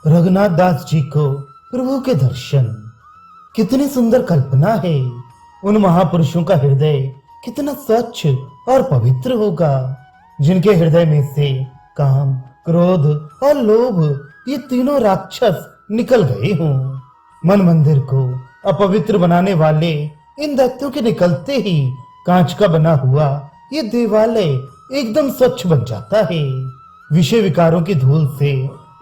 रघुनाथ दास जी को प्रभु के दर्शन। कितनी सुंदर कल्पना है। उन महापुरुषों का हृदय कितना स्वच्छ और पवित्र होगा, जिनके हृदय में से काम, क्रोध और लोभ ये तीनों राक्षस निकल गए हों। मन मंदिर को अपवित्र बनाने वाले इन दैत्यों के निकलते ही कांच का बना हुआ ये देवालय एकदम स्वच्छ बन जाता है। विषय विकारों की धूल से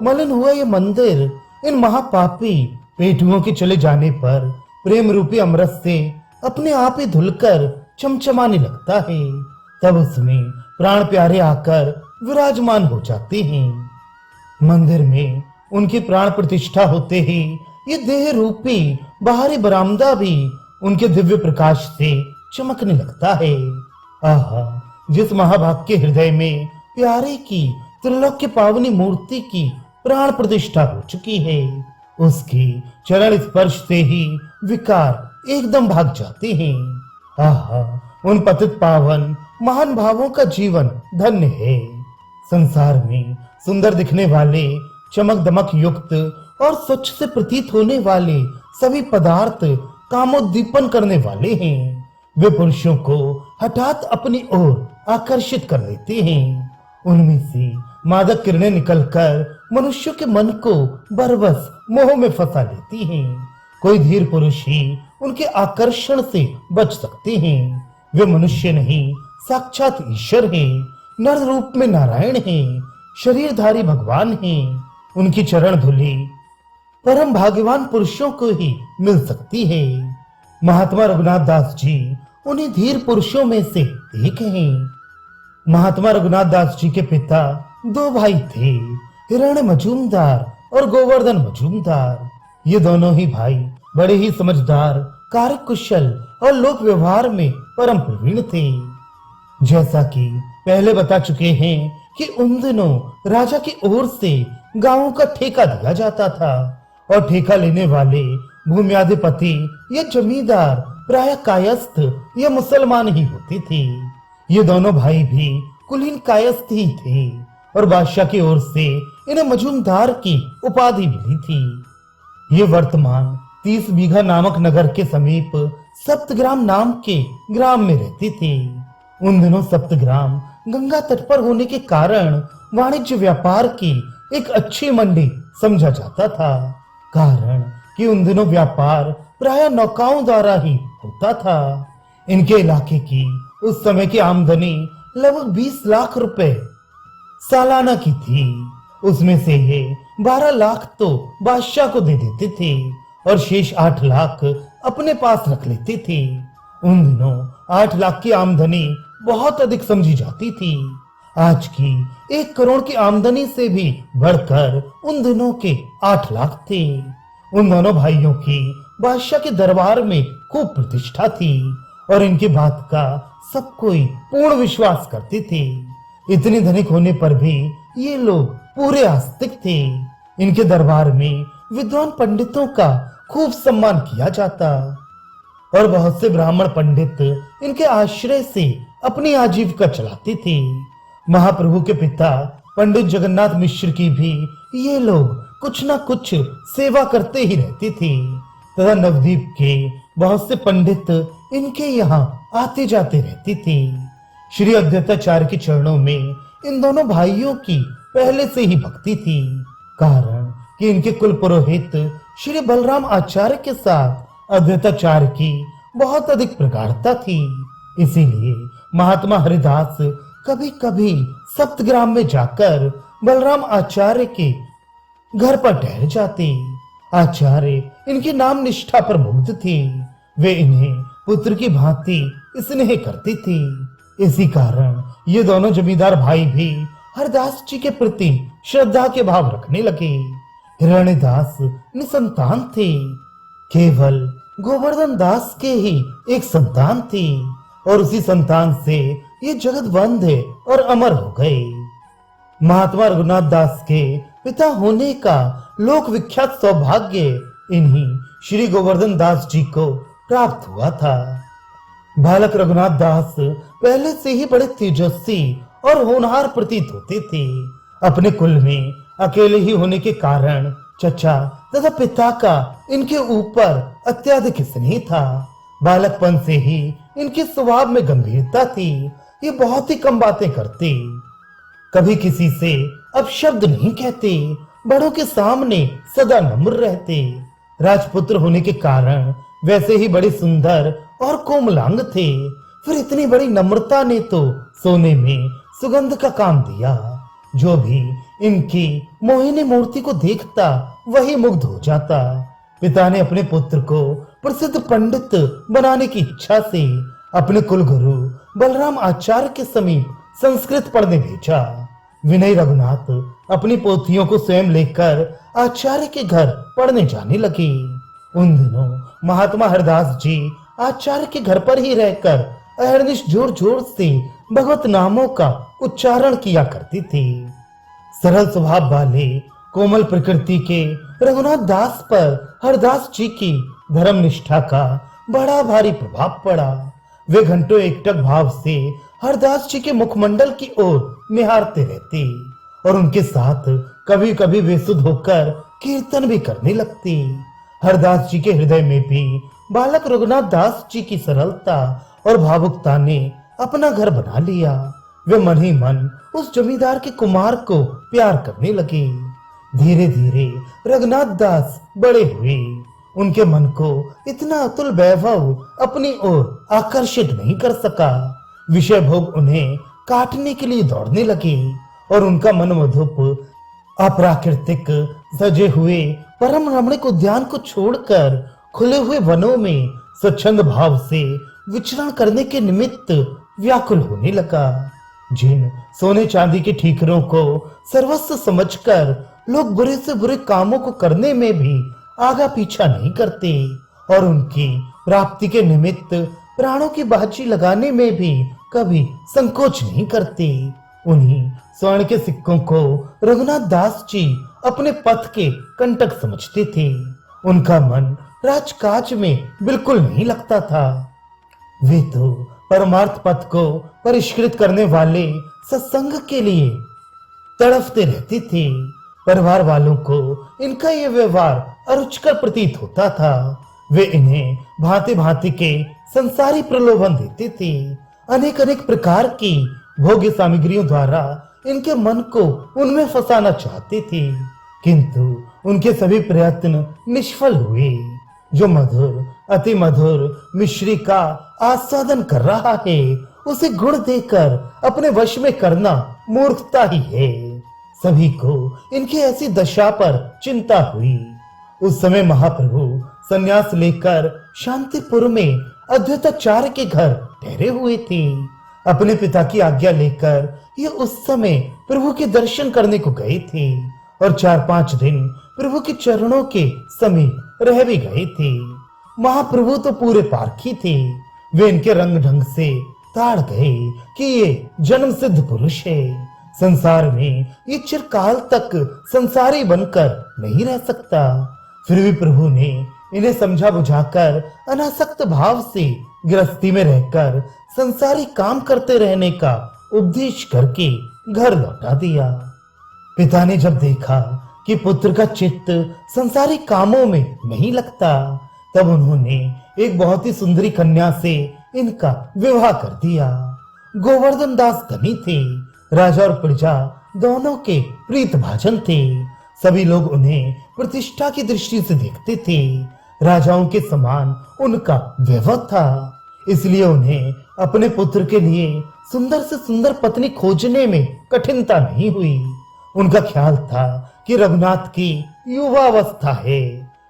मलिन हुआ ये मंदिर इन महापापी पेटुओं के चले जाने पर प्रेम रूपी अमृत से अपने आप ही धुलकर चमचमाने लगता है। तब उसमें प्राण प्यारे आकर विराजमान हो जाते हैं। मंदिर में उनकी प्राण प्रतिष्ठा होते ही ये देह रूपी बाहरी बरामदा भी उनके दिव्य प्रकाश से चमकने लगता है। आहा, जिस महाभाग के हृदय में प्यारे की त्रिलोक्य पावनी मूर्ति की प्राण प्रतिष्ठा हो चुकी है, उसकी चरण स्पर्श से ही विकार एकदम भाग जाते हैं। आहा, उन पतित पावन महान भावों का जीवन धन्य है। संसार में सुंदर दिखने वाले, चमक दमक युक्त और स्वच्छ से प्रतीत होने वाले सभी पदार्थ कामोद्दीपन करने वाले हैं। वे पुरुषों को हठात अपनी ओर आकर्षित कर लेते हैं। उनमें से मादक किरणें निकलकर मनुष्यों के मन को बरबस मोह में फंसा लेती हैं। कोई धीर पुरुष ही उनके आकर्षण से बच सकते हैं। वे मनुष्य नहीं, साक्षात ईश्वर हैं। नर रूप में नारायण हैं, शरीरधारी भगवान हैं। उनकी चरण धूलि परम भाग्यवान पुरुषों को ही मिल सकती है। महात्मा रघुनाथ दास जी उन्हीं धीर पुरुषों में से एक हैं। महात्मा रघुनाथ दास जी के पिता दो भाई थे, हिरण्य मजूमदार और गोवर्धन मजूमदार। ये दोनों ही भाई बड़े ही समझदार, कार्यकुशल और लोक व्यवहार में परम प्रवीण थे। जैसा कि पहले बता चुके हैं कि उन दिनों राजा की ओर से गांवों का ठेका दिया जाता था और ठेका लेने वाले भूम्याधिपति या जमींदार प्राय कायस्थ या मुसलमान ही होते थे। ये दोनों भाई भी कुलीन कायस्थ ही थे और बादशाह की ओर से इन्हें मजूमदार की उपाधि मिली थी। ये वर्तमान 30 बीघा नामक नगर के समीप सप्तग्राम नाम के ग्राम में रहते थे। उन दिनों सप्तग्राम गंगा तट पर होने के कारण वाणिज्य व्यापार की एक अच्छी मंडी समझा जाता था, कारण कि उन दिनों व्यापार प्राय नौकाओं द्वारा ही होता था। इनके इलाके की उस समय की आमदनी लगभग 20 लाख रुपए सालाना की थी। उसमें से ये 12 लाख तो बादशाह को दे देते थे और शेष 8 लाख अपने पास रख लेते थे। उन दिनों 8 लाख की आमदनी बहुत अधिक समझी जाती थी। आज की 1 करोड़ की आमदनी से भी बढ़कर उन दिनों के 8 लाख थे। उन दोनों भाइयों की बादशाह के दरबार में खूब प्रतिष्ठा थी और इनकी बात का सब कोई पूर्ण विश्वास करते थे। इतने धनिक होने पर भी ये लोग पूरे आस्तिक थे। इनके दरबार में विद्वान पंडितों का खूब सम्मान किया जाता और बहुत से ब्राह्मण पंडित इनके आश्रय से अपनी आजीविका चलाते थे। महाप्रभु के पिता पंडित जगन्नाथ मिश्र की भी ये लोग कुछ न कुछ सेवा करते ही रहते थे तथा नवद्वीप के बहुत से पंडित इनके यहाँ आते जाते रहते थे। श्री अद्वैताचार्य के चरणों में इन दोनों भाइयों की पहले से ही भक्ति थी, कारण कि इनके कुल पुरोहित श्री बलराम आचार्य के साथ अद्वैताचार्य की बहुत अधिक प्रगाढ़ता थी। इसीलिए महात्मा हरिदास कभी कभी सप्तग्राम में जाकर बलराम आचार्य के घर पर ठहर जाते। आचार्य इनकी नाम निष्ठा पर मुग्ध थे। वे इन्हें पुत्र की भांति स्नेह करते थे। इसी कारण ये दोनों जमींदार भाई भी हरदास जी के प्रति श्रद्धा के भाव रखने लगे। हिरण्यदास निसंतान थे, केवल गोवर्धन दास के ही एक संतान थे और उसी संतान से ये जगत बंध और अमर हो गए। महात्मा रघुनाथ दास के पिता होने का लोक विख्यात सौभाग्य इन्हीं श्री गोवर्धन दास जी को प्राप्त हुआ था। बालक रघुनाथ दास पहले से ही बड़े तेजस्वी और होनहार प्रतीत होते थे। अपने कुल में अकेले ही होने के कारण चचा तथा पिता का इनके ऊपर अत्यधिक स्नेह था। बालकपन से ही इनके स्वभाव में गंभीरता थी। ये बहुत ही कम बातें करते, कभी किसी से अपशब्द नहीं कहते, बड़ों के सामने सदा नम्र रहते। राजपुत्र होने के कारण वैसे ही बड़े सुंदर और कोमलांग थे, फिर इतनी बड़ी नम्रता ने तो सोने में सुगंध का काम दिया। जो भी इनकी मोहिनी मूर्ति को देखता वही मुग्ध हो जाता। पिता ने अपने पुत्र को प्रसिद्ध पंडित बनाने की इच्छा से अपने कुलगुरु बलराम आचार्य के समीप संस्कृत पढ़ने भेजा। विनय रघुनाथ अपनी पोथियों को स्वयं लेकर आचार्य के घर पढ़ने जाने लगे। उन दिनों महात्मा हरदास जी आचार्य के घर पर ही रहकर अहर्निश जोर जोर से भगवत नामों का उच्चारण किया करती थी। सरल स्वभाव वाले कोमल प्रकृति के रघुनाथ दास पर हरदास जी की धर्म निष्ठा का बड़ा भारी प्रभाव पड़ा। वे घंटों एकटक भाव से हरदास जी के मुखमंडल की ओर निहारते रहते और उनके साथ कभी कभी बेसुध होकर कीर्तन भी करने लगती। हरदास जी के हृदय में भी बालक रघुनाथ दास जी की सरलता और भावुकता ने अपना घर बना लिया। वे मन ही मन उस जमींदार के कुमार को प्यार करने लगे। धीरे धीरे रघुनाथ दास बड़े हुए। उनके मन को इतना अतुल वैभव अपनी ओर आकर्षित नहीं कर सका। विषय भोग उन्हें काटने के लिए दौड़ने लगे और उनका मन मधुप अप्राकृतिक सजे हुए परम रमणीक उद्यान को छोड़कर खुले हुए वनों में स्वच्छंद भाव से विचरण करने के निमित्त व्याकुल होने लगा। जिन सोने चांदी के ठीकरों को सर्वस्व समझकर लोग बुरे से बुरे कामों को करने में भी आगा पीछा नहीं करते और उनकी प्राप्ति के निमित्त प्राणों की बाजी लगाने में भी कभी संकोच नहीं करते, उन्हीं स्वर्ण के सिक्कों को रघुनाथ दास जी अपने पथ के कंटक समझते थे। उनका मन राजकाज में बिल्कुल नहीं लगता था। वे तो परमार्थ पथ को परिष्कृत करने वाले सत्संग के लिए तड़फते रहते थे। परिवार वालों को इनका ये व्यवहार अरुचिकर प्रतीत होता था। वे इन्हें भांति भांति के संसारी प्रलोभन देते थे। अनेक अनेक प्रकार की भोग्य सामग्रियों द्वारा इनके मन को उनमें फंसाना चाहते थे, किंतु उनके सभी प्रयत्न निष्फल हुए। जो मधुर अति मधुर मिश्री का आस्वादन कर रहा है, उसे गुण देकर अपने वश में करना मूर्खता ही है। सभी को इनकी ऐसी दशा पर चिंता हुई। उस समय महाप्रभु संन्यास लेकर शांतिपुर में अद्वैताचार्य के घर ठहरे हुए थे। अपने पिता की आज्ञा लेकर ये उस समय प्रभु के दर्शन करने को गए थे और 4-5 दिन प्रभु के चरणों के समीप रह भी गए थे। महाप्रभु तो पूरे पारखी थे। वे इनके रंग ढंग से ताड़ गए कि ये जन्म सिद्ध पुरुष है। संसार में ये चिरकाल तक संसारी बनकर नहीं रह सकता। फिर भी प्रभु ने इन्हें समझा बुझाकर अनासक्त भाव से गृहस्थी में रहकर संसारी काम करते रहने का उपदेश करके घर लौटा दिया। पिता ने जब देखा कि पुत्र का चित्त संसारी कामों में नहीं लगता, तब उन्होंने एक बहुत ही सुंदरी कन्या से इनका विवाह कर दिया। गोवर्धन दास धनी थे। राजा और प्रजा दोनों के प्रीत भाजन थे। सभी लोग उन्हें प्रतिष्ठा की दृष्टि से देखते थे। राजाओं के समान उनका वैभव था, इसलिए उन्हें अपने पुत्र के लिए सुंदर से सुंदर पत्नी खोजने में कठिनता नहीं हुई। उनका ख्याल था कि रघुनाथ की युवावस्था है,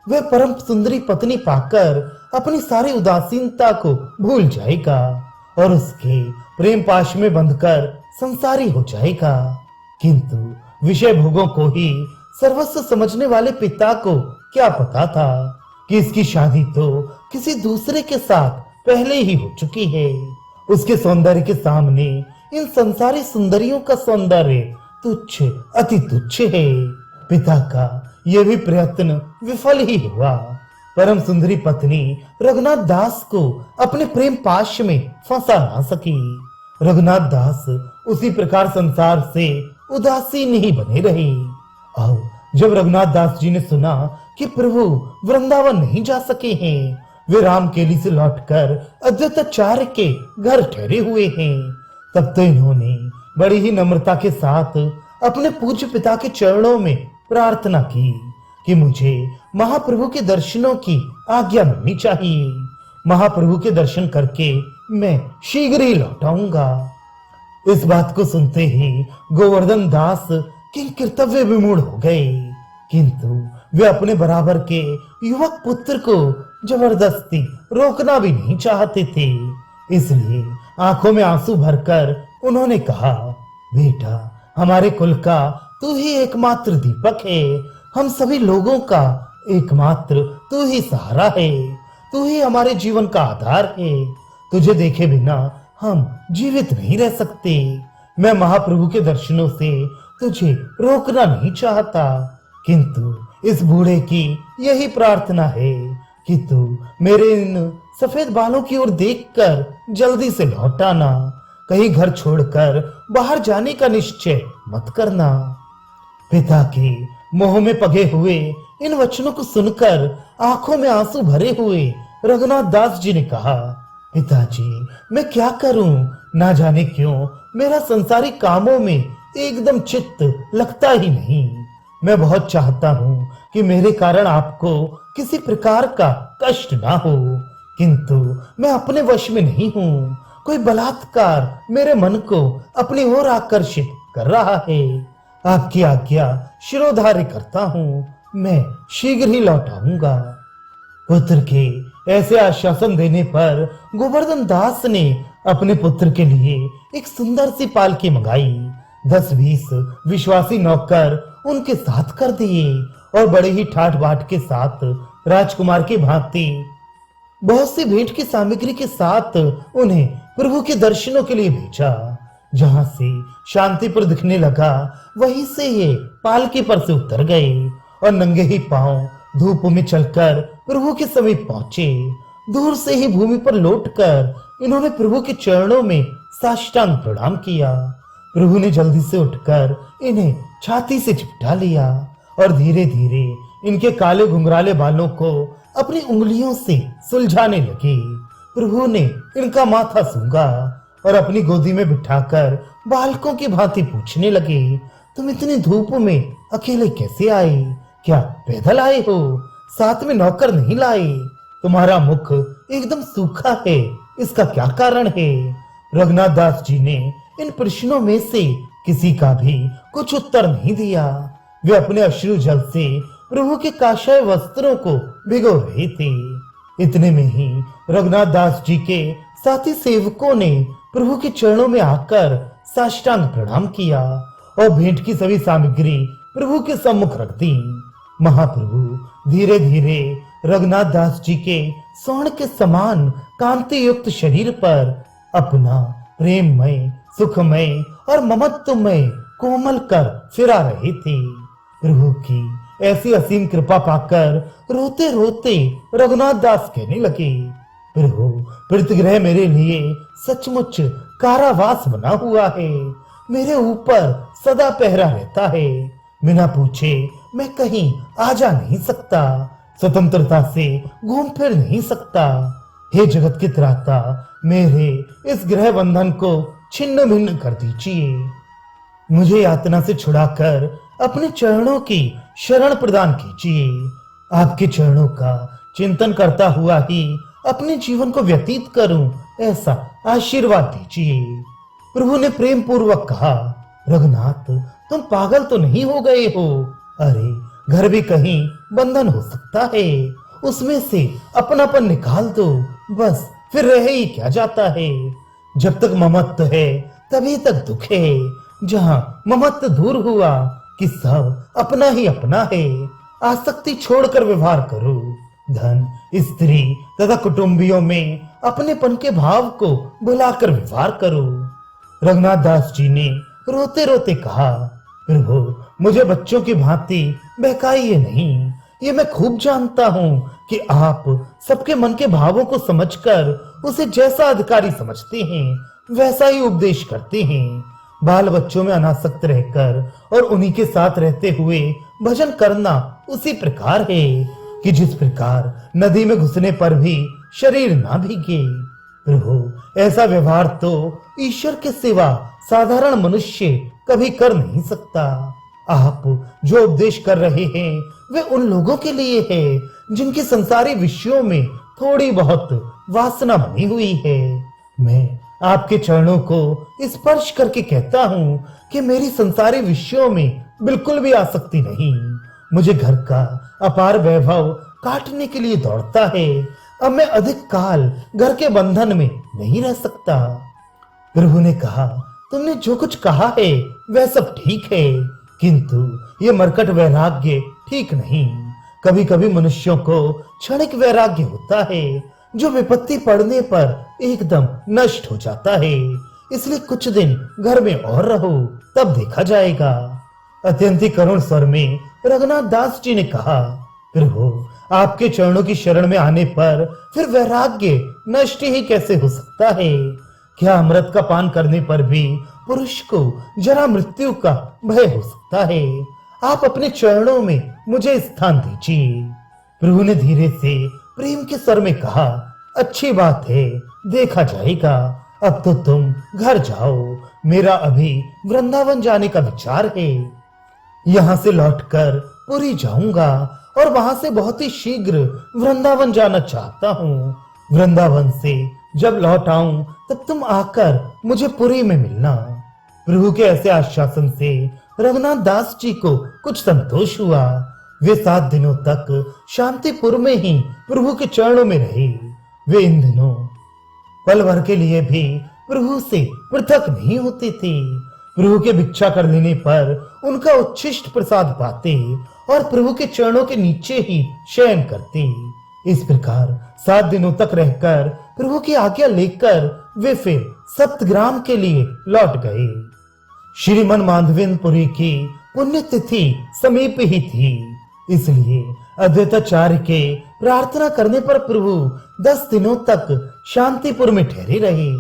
वह परम सुंदरी पत्नी पाकर अपनी सारी उदासीनता को भूल जाएगा और उसके प्रेम पाश में बंधकर संसारी हो जाएगा। किंतु विषय भोगों को ही सर्वस्व समझने वाले पिता को क्या पता था कि इसकी शादी तो किसी दूसरे के साथ पहले ही हो चुकी है। उसके सौंदर्य के सामने इन संसारी सुंदरियों का सौंदर्य तुच्छ अति तुच्छ है। पिता का यह भी प्रयत्न विफल ही हुआ। परम सुंदरी पत्नी रघुनाथ दास को अपने प्रेम पाश में फंसा ना सकी। रघुनाथ दास उसी प्रकार संसार से उदासीन ही बने रहे और जब रघुनाथ दास जी ने सुना कि प्रभु वृंदावन नहीं जा सके हैं, वे रामकेली से लौटकर अद्वैताचार्य के घर ठहरे हुए हैं, तब तो इन्होंने बड़ी ही नम्रता के साथ अपने पूज्य पिता के चरणों में प्रार्थना की कि मुझे महाप्रभु के दर्शनों की आज्ञा मिलनी चाहिए। महाप्रभु के दर्शन करके मैं शीघ्र ही लौट आऊंगा। इस बात को सुनते ही गोवर्धन दास किन कर्तव्य विमूढ़ हो गए, किंतु वे अपने बराबर के युवक पुत्र को जबरदस्ती रोकना भी नहीं चाहते थे। इसलिए आंखों में आंसू भरकर उन्होंने कहा, बेटा, हमारे कुल का तू ही एकमात्र दीपक है, हम सभी लोगों का एकमात्र तू ही सहारा है, तू ही हमारे जीवन का आधार है। तुझे देखे बिना हम जीवित नहीं रह सकते। मैं महाप्रभु के दर्शनों से तुझे रोकना नहीं चाहता, किंतु इस बूढ़े की यही प्रार्थना है कि तू मेरे इन सफेद बालों की ओर देखकर जल्दी से लौट आना। कहीं घर छोड़कर बाहर जाने का निश्चय मत करना। पिता के मोह में पगे हुए इन वचनों को सुनकर आंखों में आंसू भरे हुए रघुनाथ दास जी ने कहा, पिताजी, मैं क्या करूं? ना जाने क्यों मेरा संसारिक कामों में एकदम चित्त लगता ही नहीं। मैं बहुत चाहता हूं कि मेरे कारण आपको किसी प्रकार का कष्ट ना हो, किंतु मैं अपने वश में नहीं हूं। कोई बलात्कार मेरे मन को अपनी ओर आकर्षित कर रहा है। आपकी आज्ञा शिरोधार्य करता हूं, मैं शीघ्र ही लौट आऊंगा। पुत्र के ऐसे आश्वासन देने पर गोवर्धन दास ने अपने पुत्र के लिए एक सुंदर सी पालकी मंगाई। 10-20 विश्वासी नौकर उनके साथ कर दिए और बड़े ही ठाठ बाट के साथ राजकुमार की भांति बहुत सी भेंट की सामग्री के साथ उन्हें प्रभु के दर्शनों के लिए भेजा। जहां से शांतिपुर दिखने लगा, वहीं से ये पालकी पर से उतर गए और नंगे ही पांव धूप में चलकर प्रभु के समीप पहुंचे। दूर से ही भूमि पर लौटकर इन्होंने प्रभु के चरणों में साष्टांग प्रणाम किया। प्रभु ने जल्दी से उठकर इन्हें छाती से चिपटा लिया और धीरे धीरे इनके काले घुंघराले बालों को अपनी उंगलियों से सुलझाने लगे। प्रभु ने इनका माथा सूंघा और अपनी गोदी में बिठाकर बालकों की भांति पूछने लगे, तुम इतनी धूप में अकेले कैसे आए? क्या पैदल आए हो? साथ में नौकर नहीं लाए? तुम्हारा मुख एकदम सूखा है, इसका क्या कारण है? रघुनाथ दास जी ने इन प्रश्नों में से किसी का भी कुछ उत्तर नहीं दिया। वे अपने अश्रु जल से प्रभु के काशाय वस्त्रों को भिगो रहे थे। इतने में ही रघुनाथ दास जी के साथी सेवकों ने प्रभु के चरणों में आकर साष्टांग प्रणाम किया और भेंट की सभी सामग्री प्रभु के सम्मुख रख दी। महाप्रभु धीरे धीरे रघुनाथ दास जी के स्वर्ण के समान कांति युक्त शरीर पर अपना प्रेममय, सुखमय और ममत्वमय कोमल कर फिरा रहे थे। प्रभु की ऐसी असीम कृपा पाकर रोते रोते रघुनाथ दास कहने लगे, प्रभु, प्रतिग्रह मेरे लिए सचमुच कारावास बना हुआ है। मेरे ऊपर सदा पहरा रहता है। बिना पूछे मैं कहीं आ जा नहीं सकता, स्वतंत्रता से घूम फिर नहीं सकता। हे जगत के त्राता, मेरे इस ग्रह बंधन को छिन्न भिन्न कर दीजिए। मुझे यातना से छुड़ाकर अपने चरणों की शरण प्रदान कीजिए। आपके चरणों का चिंतन करता हुआ ही अपने जीवन को व्यतीत करूं, ऐसा आशीर्वाद दीजिए। प्रभु ने प्रेम पूर्वक कहा, रघुनाथ, तुम पागल तो नहीं हो गए हो? अरे, घर भी कहीं बंधन हो सकता है, उसमें से अपनापन निकाल दो, बस फिर रह ही क्या जाता है। जब तक ममत्व है तभी तक दुख है। जहां ममत्व दूर हुआ कि सब अपना ही अपना है, आसक्ति छोड़कर व्यवहार करो। धन, स्त्री तथा कुटुंबियों में अपनेपन के भाव को बुलाकर व्यवहार करो। रघुनाथ दास जी ने रोते रोते कहा, प्रभु, मुझे बच्चों की भांति बहकाइए नहीं। ये मैं खूब जानता हूँ कि आप सबके मन के भावों को समझकर उसे जैसा अधिकारी समझते हैं वैसा ही उपदेश करते हैं। बाल बच्चों में अनासक्त रहकर और उन्हीं के साथ रहते हुए भजन करना उसी प्रकार है कि जिस प्रकार नदी में घुसने पर भी शरीर ना भीगे। प्रभु, ऐसा व्यवहार तो ईश्वर के सिवा साधारण मनुष्य कभी कर नहीं सकता। आप जो उपदेश कर रहे हैं वे उन लोगों के लिए है जिनकी संसारी विषयों में थोड़ी बहुत वासना बनी हुई है। मैं आपके चरणों को स्पर्श करके कहता हूँ कि मेरी संसारी विषयों में बिल्कुल भी आसक्ति नहीं। मुझे घर का अपार वैभव काटने के लिए दौड़ता है। अब मैं अधिक काल घर के बंधन में नहीं रह सकता। प्रभु ने कहा, तुमने जो कुछ कहा है वह सब ठीक है, किंतु ये मरकट वैराग्य ठीक नहीं। कभी कभी मनुष्यों को क्षणिक वैराग्य होता है जो विपत्ति पड़ने पर एकदम नष्ट हो जाता है। इसलिए कुछ दिन घर में और रहो, तब देखा जाएगा। अत्यंत करुण स्वर में रघुनाथ दास जी ने कहा, प्रभु, आपके चरणों की शरण में आने पर फिर वैराग्य नष्ट ही कैसे हो सकता है? क्या अमृत का पान करने पर भी पुरुष को जरा मृत्यु का भय हो सकता है? आप अपने चरणों में मुझे स्थान दीजिए। प्रभु ने धीरे से प्रेम के स्वर में कहा, अच्छी बात है, देखा जाएगा। अब तो तुम घर जाओ, मेरा अभी वृंदावन जाने का विचार है। यहाँ से लौटकर पुरी जाऊंगा और वहां से बहुत ही शीघ्र वृंदावन जाना चाहता हूँ। वृंदावन से जब लौट आऊं तब तुम आकर मुझे पुरी में मिलना। प्रभु के ऐसे आश्वासन से रघुनाथ दास जी को कुछ संतोष हुआ। वे 7 दिनों तक शांतिपुर में ही प्रभु के चरणों में रहे। वे इन दिनों पल भर के लिए भी प्रभु से पृथक नहीं होते थे। प्रभु के भिक्षा कर लेने पर उनका उच्छिष्ट प्रसाद पाते और प्रभु के चरणों के नीचे ही शयन करते। इस प्रकार 7 दिनों तक रहकर प्रभु की आज्ञा लेकर वे फिर सप्तग्राम के लिए लौट गए। श्रीमन माधवेंद्रपुरी की पुण्यतिथि समीप ही थी, इसलिए अद्वैताचार्य के प्रार्थना करने पर प्रभु 10 दिनों तक शांतिपुर में ठहरे रहे।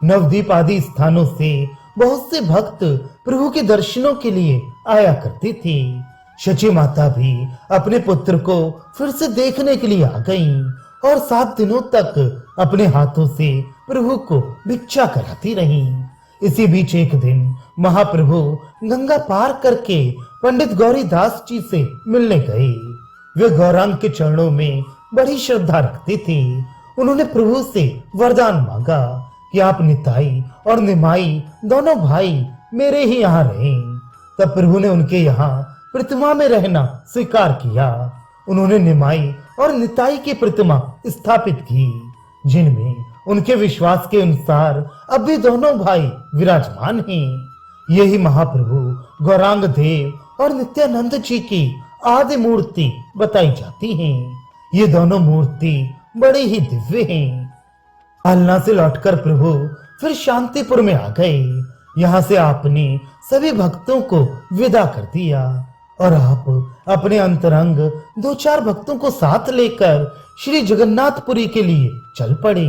नवदीप आदि स्थानों से बहुत से भक्त प्रभु के दर्शनों के लिए आया करते थे। शची माता भी अपने पुत्र को फिर से देखने के लिए आ गईं और 7 दिनों तक अपने हाथों से प्रभु को भिक्षा कराती रहीं। इसी बीच एक दिन महाप्रभु गंगा पार करके पंडित गौरीदास जी से मिलने गए। वे गौरांग के चरणों में बड़ी श्रद्धा रखते थे। उन्होंने प्रभु से वरदान मांगा कि आप निताई और निमाई दोनों भाई मेरे ही यहाँ रहें। तब प्रभु ने उनके यहाँ प्रतिमा में रहना स्वीकार किया। उन्होंने निमाई और निताई की प्रतिमा स्थापित की, जिनमें उनके विश्वास के अनुसार अब भी दोनों भाई विराजमान हैं। यही महाप्रभु गौरांग देव और नित्यानंद जी की आदि मूर्ति बताई जाती हैं। ये दोनों मूर्ति बड़ी ही दिव्य हैं। आलना से लौटकर प्रभु फिर शांतिपुर में आ गए। यहाँ से आपने सभी भक्तों को विदा कर दिया और आप अपने अंतरंग 2-4 भक्तों को साथ लेकर श्री जगन्नाथपुरी के लिए चल पड़े।